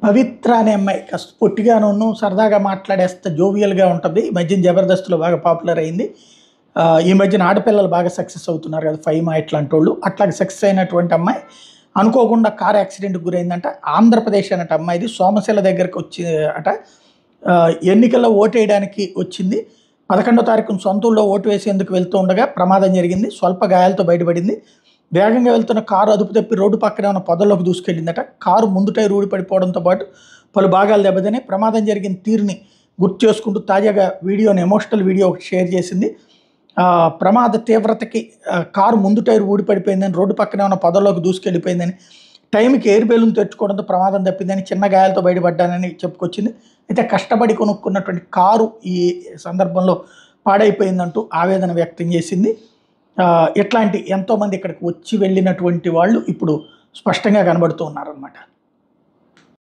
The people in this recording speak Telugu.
పవిత్ర అనే అమ్మాయి కాస్త పొట్టిగాను సరదాగా మాట్లాడేస్తే జోవియల్‌గా ఉంటది. ఈ మధ్యన 'జబర్దస్త్‌లో' బాగా పాపులర్ అయింది. ఈ మధ్యన ఆడపిల్లలు బాగా సక్సెస్ అవుతున్నారు కదా! ఫైమా ఇట్లాంటోళ్ళు. అట్లాగా సక్సెస్ అయినటువంటి అమ్మాయి అనుకోకుండా కార్ యాక్సిడెంట్‌కి గురైందంట. ఆంధ్రప్రదేశ్ అనట అమ్మాయిది. సోమశిల దగ్గరకొచ్చి అట. ఎన్నికల్లో ఓటేయడానికి వచ్చింది. 11 తారీఖున సొంత ఊళ్ళో ఓటు వేసేందుకు వెళ్తూ ఉండగా ప్రమాదం జరిగింది. స్వల్ప గాయాలతో బయటపడింది. వేగంగా వెళ్తున్న కారు అదుపు తప్పి రోడ్డు పక్కనే ఉన్న పొదల్లోకి దూసుకెళ్లిందట. కారు ముందు టైర్ ఊడిపడిపోవడంతో పాటు పలు భాగాలు దెబ్బతిన్నాయి. ప్రమాదం జరిగిన తీరుని గుర్తు చేసుకుంటూ తాజాగా ఎమోషనల్ వీడియో ఒకటి షేర్ చేసింది. ప్రమాద తీవ్రతకి కారు ముందు టైర్ ఊడిపడిపోయిందని, రోడ్డు పక్కనే ఉన్న పొదల్లోకి దూసుకెళ్ళిపోయిందని, టైంకి ఎయిర్ బెలూన్ తెరుచుకోవడంతో ప్రమాదం తప్పిందని, చిన్న గాయాలతో బయటపడ్డానని చెప్పుకొచ్చింది. అయితే కష్టపడి కొనుక్కున్నటువంటి కారు ఈ సందర్భంలో పాడైపోయిందంటూ ఆవేదన వ్యక్తం చేసింది. ఇట్లాంటి ఎంతోమంది ఇక్కడికి వచ్చి వెళ్ళినటువంటి వాళ్ళు ఇప్పుడు స్పష్టంగా కనబడుతూ ఉన్నారనమాట.